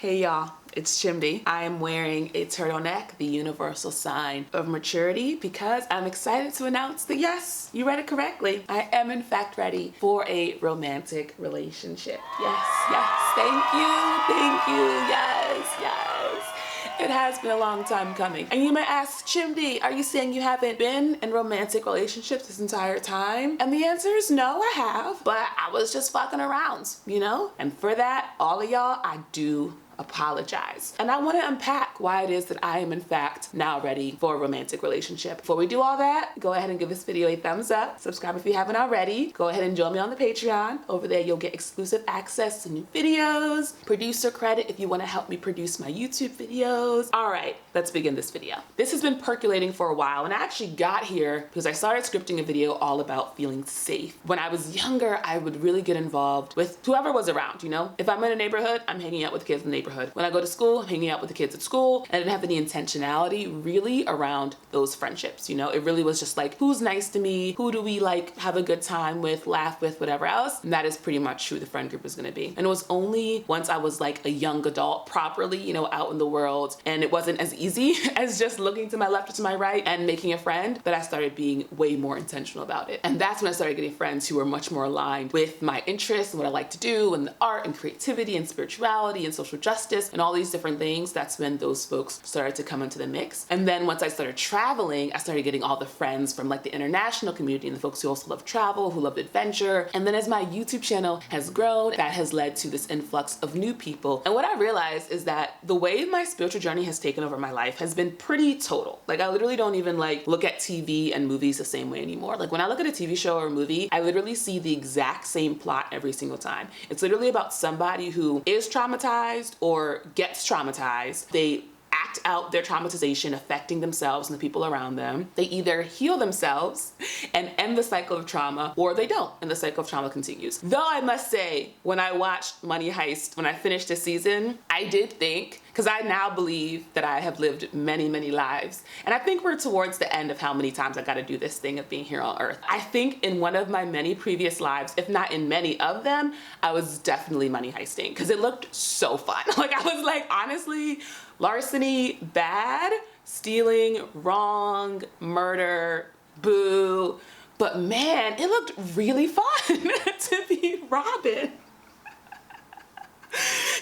Hey y'all, it's Chimdi. I am wearing a turtleneck, the universal sign of maturity, because I'm excited to announce that yes, you read it correctly. I am in fact ready for a romantic relationship. Yes, thank you, yes. It has been a long time coming. And you may ask, Chimdi, are you saying you haven't been in romantic relationships this entire time? And the answer is no, I have, but I was just fucking around, you know? And for that, all of y'all, I do apologize. And I want to unpack why it is that I am in fact now ready for a romantic relationship. Before we do all that, go ahead and give this video a thumbs up. Subscribe if you haven't already. Go ahead and join me on the Patreon. Over there you'll get exclusive access to new videos, producer credit if you want to help me produce my YouTube videos. All right, let's begin this video. This has been percolating for a while, and I actually got here because I started scripting a video all about feeling safe. When I was younger, I would really get involved with whoever was around, you know? If I'm in a neighborhood, I'm hanging out with kids in the neighborhood. When I go to school, I'm hanging out with the kids at school, and I didn't have any intentionality really around those friendships, you know? It really was just like, who's nice to me? Who do we like have a good time with, laugh with, whatever else? And that is pretty much who the friend group is gonna be. And it was only once I was like a young adult properly, you know, out in the world, and it wasn't as easy as just looking to my left or to my right and making a friend, that I started being way more intentional about it. And that's when I started getting friends who were much more aligned with my interests and what I like to do, and the art and creativity and spirituality and social justice and all these different things. That's when those folks started to come into the mix. And then once I started traveling, I started getting all the friends from like the international community and the folks who also love travel, who love adventure. And then as my YouTube channel has grown, that has led to this influx of new people. And what I realized is that the way my spiritual journey has taken over my life has been pretty total. Like I literally don't even like look at TV and movies the same way anymore. Like when I look at a TV show or a movie, I literally see the exact same plot every single time. It's literally about somebody who is traumatized or gets traumatized. They act out their traumatization affecting themselves and the people around them. They either heal themselves and end the cycle of trauma, or they don't, and the cycle of trauma continues. Though I must say, when I watched Money Heist, when I finished the season, I did think, because I now believe that I have lived many, many lives. And I think we're towards the end of how many times I got to do this thing of being here on earth. I think in one of my many previous lives, if not in many of them, I was definitely money heisting because it looked so fun. Like I was like, honestly, larceny, bad, stealing, wrong, murder, boo. But man, it looked really fun to be Robin.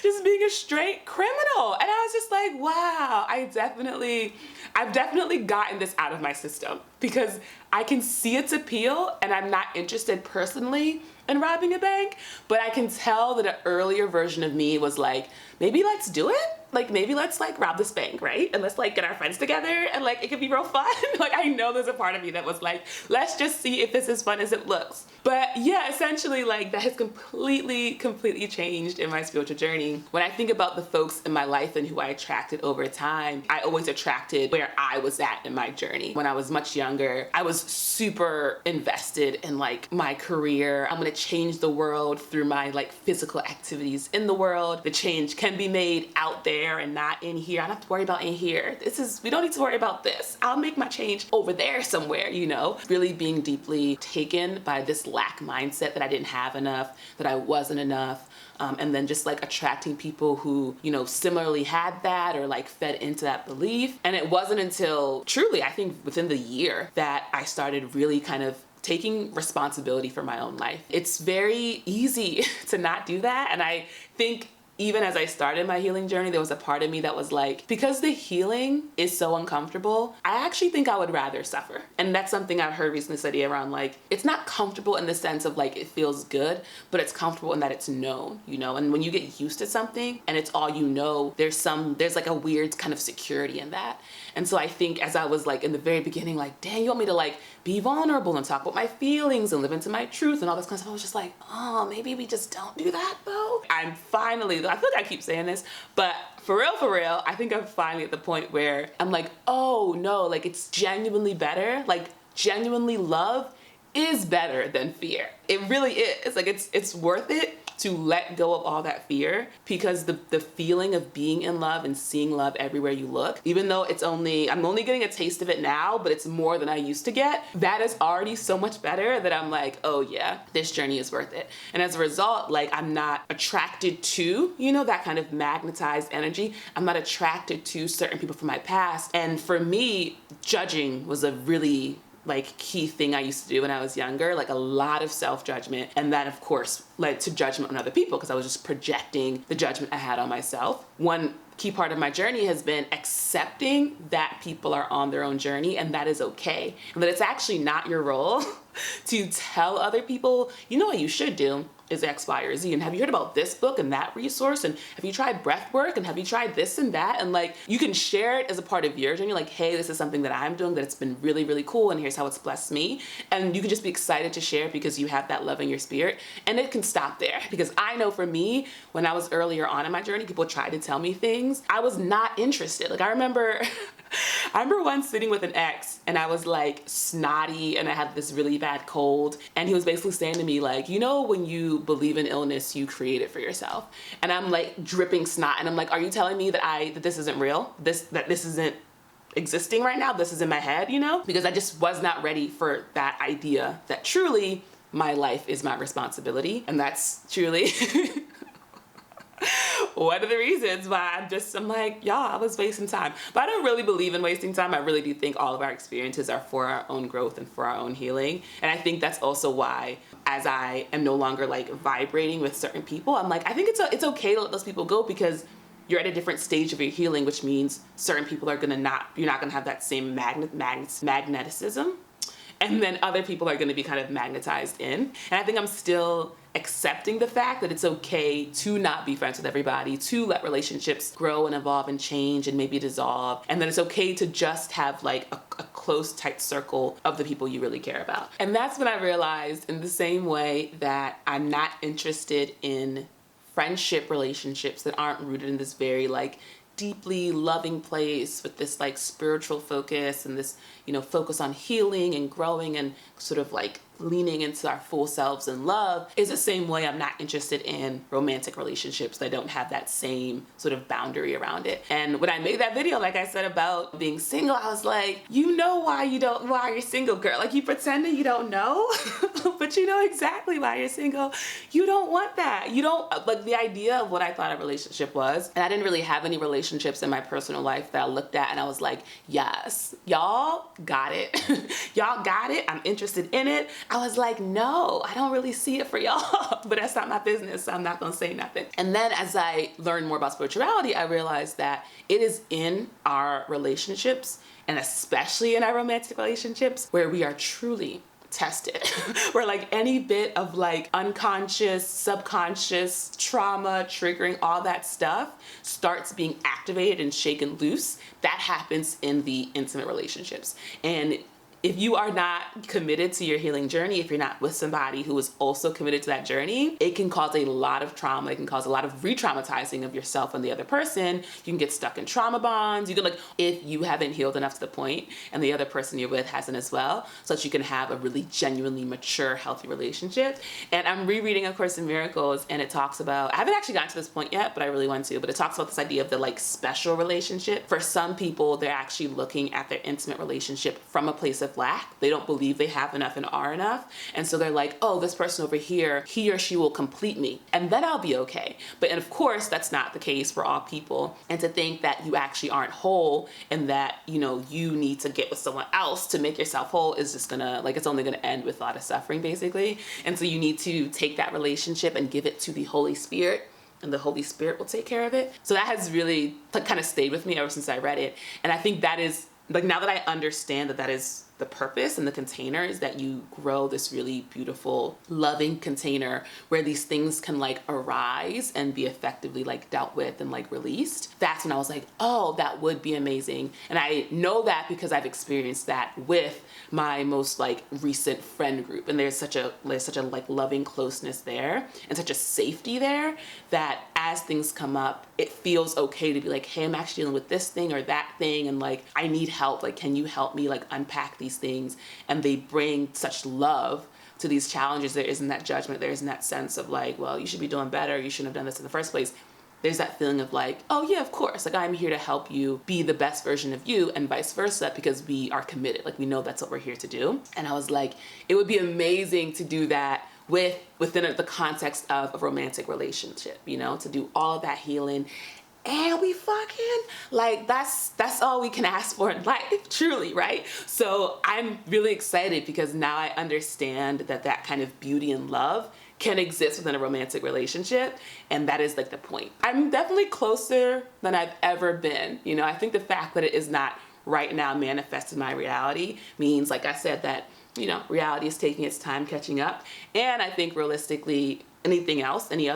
Just being a straight criminal. And I was just like, wow, I've definitely gotten this out of my system because I can see its appeal and I'm not interested personally in robbing a bank, but I can tell that an earlier version of me was like, maybe let's do it. Like maybe let's like rob this bank, right? And let's like get our friends together and like it could be real fun. Like I know there's a part of me that was like, let's just see if it's as fun as it looks. But yeah, essentially like that has completely changed in my spiritual journey. When I think about the folks in my life and who I attracted over time, I always attracted where I was at in my journey. When I was much younger, I was super invested in like my career. I'm gonna change the world through my like physical activities in the world. The change can be made out there and not in here. I don't have to worry about in here. We don't need to worry about this. I'll make my change over there somewhere, you know? Really being deeply taken by this lack mindset that I didn't have enough, that I wasn't enough. And then just like attracting people who, you know, similarly had that or like fed into that belief. And it wasn't until truly, I think within the year that I started really kind of taking responsibility for my own life. It's very easy to not do that. And I think even as I started my healing journey, there was a part of me that was like, because the healing is so uncomfortable, I actually think I would rather suffer. And that's something I've heard recently study around, like, it's not comfortable in the sense of like, it feels good, but it's comfortable in that it's known, you know? And when you get used to something and it's all you know, there's like a weird kind of security in that. And so I think as I was like in the very beginning, like, dang, you want me to like be vulnerable and talk about my feelings and live into my truth and all this kind of stuff. I was just like, oh, maybe we just don't do that though. I'm finally, I feel like I keep saying this, but for real, I think I'm finally at the point where I'm like, oh no, like it's genuinely better. Like genuinely love is better than fear. It really is. Like it's worth it to let go of all that fear, because the feeling of being in love and seeing love everywhere you look, even though I'm only getting a taste of it now, but it's more than I used to get, that is already so much better that I'm like, oh yeah, this journey is worth it. And as a result, like, I'm not attracted to, that kind of magnetized energy. I'm not attracted to certain people from my past. And for me, judging was a really key thing I used to do when I was younger, like a lot of self-judgment. And that of course led to judgment on other people, because I was just projecting the judgment I had on myself. One key part of my journey has been accepting that people are on their own journey, and that is okay. And that it's actually not your role to tell other people, what you should do is X, Y, or Z. And have you heard about this book and that resource? And have you tried breath work? And have you tried this and that? And you can share it as a part of your journey. Like, hey, this is something that I'm doing that it's been really, really cool. And here's how it's blessed me. And you can just be excited to share it because you have that love in your spirit. And it can stop there. Because I know for me, when I was earlier on in my journey, people tried to tell me things. I was not interested. I remember once sitting with an ex, and I was snotty, and I had this really bad cold. And he was basically saying to me, when you believe in illness, you create it for yourself. And I'm dripping snot, and I'm like, are you telling me that this isn't real? That this isn't existing right now? This is in my head, Because I just was not ready for that idea that truly my life is my responsibility. And that's truly one of the reasons why I'm like, y'all, I was wasting time. But I don't really believe in wasting time. I really do think all of our experiences are for our own growth and for our own healing. And I think that's also why, as I am no longer vibrating with certain people, I'm like, I think it's okay to let those people go, because you're at a different stage of your healing, which means certain people are you're not gonna have that same magnetism. And then other people are gonna be kind of magnetized in. And I think I'm still accepting the fact that it's okay to not be friends with everybody, to let relationships grow and evolve and change and maybe dissolve, and that it's okay to just have a close, tight circle of the people you really care about. And that's when I realized, in the same way that I'm not interested in friendship relationships that aren't rooted in this very deeply loving place with this spiritual focus and this focus on healing and growing and sort of leaning into our full selves in love, is the same way I'm not interested in romantic relationships that don't have that same sort of boundary around it. And when I made that video, like I said, about being single, I was like, why you're single, girl. You pretending you don't know, but you know exactly why you're single. You don't want that. You don't, the idea of what I thought a relationship was, and I didn't really have any relationships in my personal life that I looked at and I was like, yes, y'all got it. Y'all got it. I'm interested in it. I was like, no, I don't really see it for y'all, but that's not my business, so I'm not gonna say nothing. And then as I learned more about spirituality, I realized that it is in our relationships, and especially in our romantic relationships, where we are truly tested. Where any bit of unconscious, subconscious trauma, triggering, all that stuff starts being activated and shaken loose. That happens in the intimate relationships. And if you are not committed to your healing journey, if you're not with somebody who is also committed to that journey, it can cause a lot of trauma. It can cause a lot of re-traumatizing of yourself and the other person. You can get stuck in trauma bonds. You can if you haven't healed enough to the point and the other person you're with hasn't as well, so that you can have a really genuinely mature, healthy relationship. And I'm rereading A Course in Miracles, and it talks about, I haven't actually gotten to this point yet, but I really want to, but it talks about this idea of the special relationship. For some people, they're actually looking at their intimate relationship from a place of lack. They don't believe they have enough and are enough. And so they're like, oh, this person over here, he or she will complete me, and then I'll be okay. And of course, that's not the case for all people. And to think that you actually aren't whole and that, you need to get with someone else to make yourself whole is just gonna, it's only gonna end with a lot of suffering, basically. And so you need to take that relationship and give it to the Holy Spirit, and the Holy Spirit will take care of it. So that has really kind of stayed with me ever since I read it. And I think that is, now that I understand that is the purpose and the container, is that you grow this really beautiful, loving container where these things can arise and be effectively dealt with and released. That's when I was like, oh, that would be amazing. And I know that because I've experienced that with my most recent friend group. And there's such a loving closeness there and such a safety there that as things come up, it feels okay to be like, hey, I'm actually dealing with this thing or that thing, and I need help. Can you help me unpack these things? And they bring such love to these challenges, there isn't that judgment, there isn't that sense of like, well, you should be doing better, you shouldn't have done this in the first place. There's that feeling of like, oh yeah, of course, like I'm here to help you be the best version of you, and vice versa, because we are committed. Like we know that's what we're here to do. And I was like, it would be amazing to do that within the context of a romantic relationship, you know, to do all of that healing. And we fucking, like, that's all we can ask for in life, truly, right? So I'm really excited because now I understand that kind of beauty and love can exist within a romantic relationship, and that is like the point. I'm definitely closer than I've ever been. You know, I think the fact that it is not right now manifested in my reality means, like I said, that, you know, reality is taking its time catching up. And I think realistically, anything else, any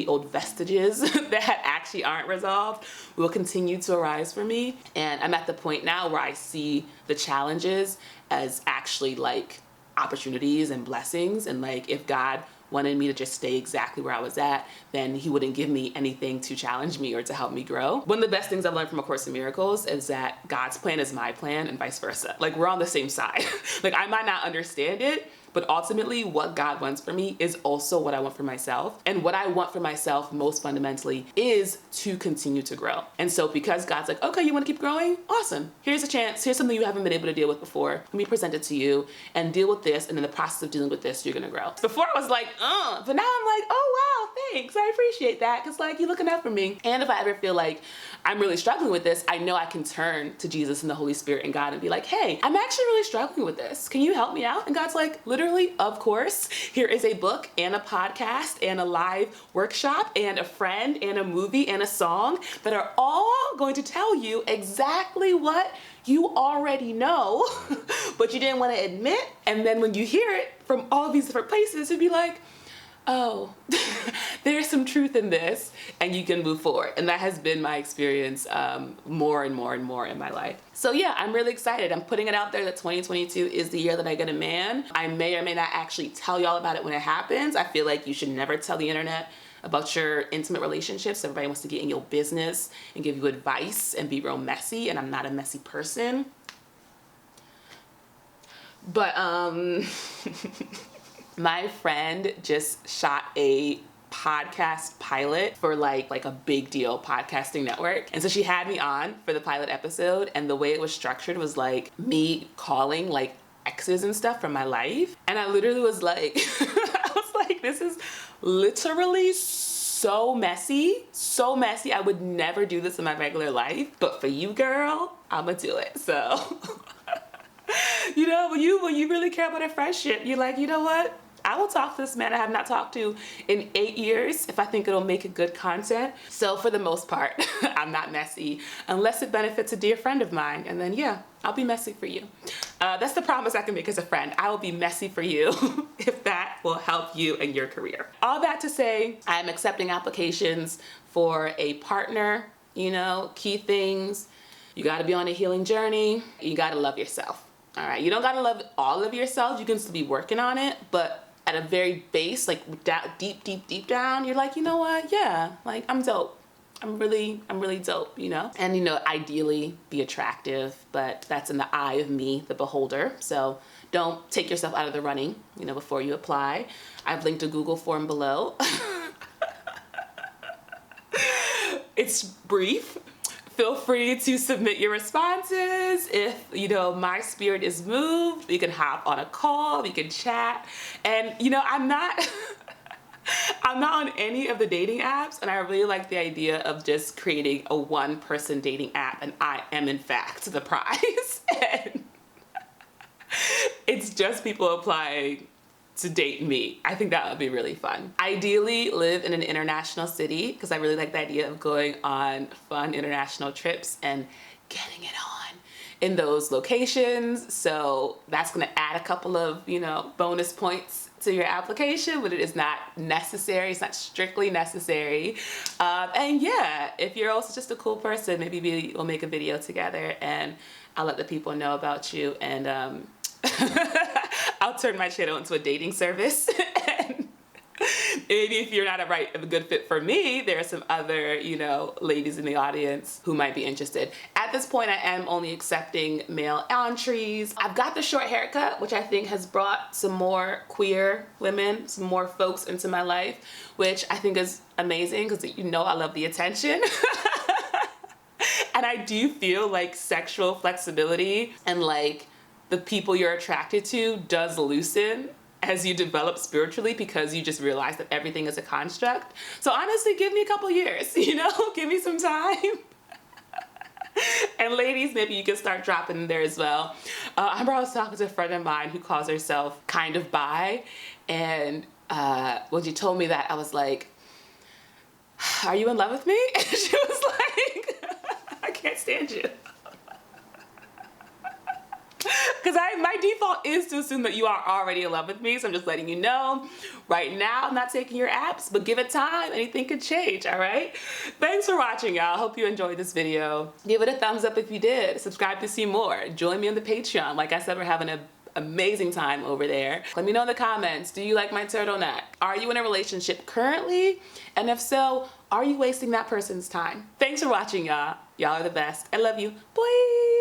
old vestiges that actually aren't resolved will continue to arise for me. And I'm at the point now where I see the challenges as actually like opportunities and blessings. And like, if God wanted me to just stay exactly where I was at, then he wouldn't give me anything to challenge me or to help me grow. One of the best things I've learned from A Course in Miracles is that God's plan is my plan and vice versa. Like we're on the same side. Like I might not understand it, but ultimately what God wants for me is also what I want for myself. And what I want for myself most fundamentally is to continue to grow. And so because God's like, okay, you want to keep growing? Awesome. Here's a chance. Here's something you haven't been able to deal with before. Let me present it to you and deal with this. And in the process of dealing with this, you're going to grow. Before I was like, but now I'm like, oh, wow, thanks. I appreciate that. Cause like you're looking out for me. And if I ever feel like I'm really struggling with this, I know I can turn to Jesus and the Holy Spirit and God and be like, hey, I'm actually really struggling with this. Can you help me out? And God's like, literally, of course. Here is a book and a podcast and a live workshop and a friend and a movie and a song that are all going to tell you exactly what you already know, but you didn't want to admit. And then when you hear it from all these different places, you'd be like, oh, there's some truth in this, and you can move forward. And that has been my experience more and more and more in my life. So yeah, I'm really excited. I'm putting it out there that 2022 is the year that I get a man. I may or may not actually tell y'all about it when it happens. I feel like you should never tell the internet about your intimate relationships. Everybody wants to get in your business and give you advice and be real messy, and I'm not a messy person. But my friend just shot a podcast pilot for like a big deal podcasting network. And so she had me on for the pilot episode, and the way it was structured was like me calling like exes and stuff from my life. And I literally was like, I was like, this is literally so messy, so messy. I would never do this in my regular life, but for you, girl, I'ma do it. So, you know, when you really care about a friendship, you're like, you know what? I will talk to this man I have not talked to in 8 years if I think it'll make a good content. So for the most part, I'm not messy unless it benefits a dear friend of mine. And then yeah, I'll be messy for you. That's the promise I can make as a friend. I will be messy for you if that will help you in your career. All that to say, I'm accepting applications for a partner. You know, key things. You gotta be on a healing journey. You gotta love yourself. All right, you don't gotta love all of yourself. You can still be working on it, but at a very base, like deep down, you're like, you know what? Yeah, like I'm dope. I'm really dope, you know? And, you know, ideally be attractive, but that's in the eye of me, the beholder. So don't take yourself out of the running, you know, before you apply. I've linked a Google form below. It's brief. Feel free to submit your responses. If, you know, my spirit is moved, we can hop on a call, we can chat. And, you know, I'm not on any of the dating apps, and I really like the idea of just creating a one-person dating app, and I am, in fact, the prize. And it's just people applying to date me. I think that would be really fun. Ideally live in an international city, because I really like the idea of going on fun international trips and getting it on in those locations. So that's gonna add a couple of, you know, bonus points to your application, but it is not necessary. It's not strictly necessary. And yeah, if you're also just a cool person, maybe we'll make a video together and I'll let the people know about you, and I'll turn my channel into a dating service. And maybe if you're not a good fit for me, there are some other, you know, ladies in the audience who might be interested. At this point, I am only accepting male entries. I've got the short haircut, which I think has brought some more queer women, some more folks into my life, which I think is amazing because, you know, I love the attention. And I do feel like sexual flexibility and like the people you're attracted to does loosen as you develop spiritually, because you just realize that everything is a construct. So honestly, give me a couple years, you know, give me some time. And ladies, maybe you can start dropping in there as well. I remember I was talking to a friend of mine who calls herself kind of bi, and when she told me that, I was like, are you in love with me? And she was like, I can't stand you. Because my default is to assume that you are already in love with me, so I'm just letting you know. Right now, I'm not taking your apps, but give it time, anything could change, all right? Thanks for watching, y'all. Hope you enjoyed this video. Give it a thumbs up if you did. Subscribe to see more. Join me on the Patreon. Like I said, we're having an amazing time over there. Let me know in the comments, do you like my turtleneck? Are you in a relationship currently? And if so, are you wasting that person's time? Thanks for watching, y'all. Y'all are the best. I love you. Bye.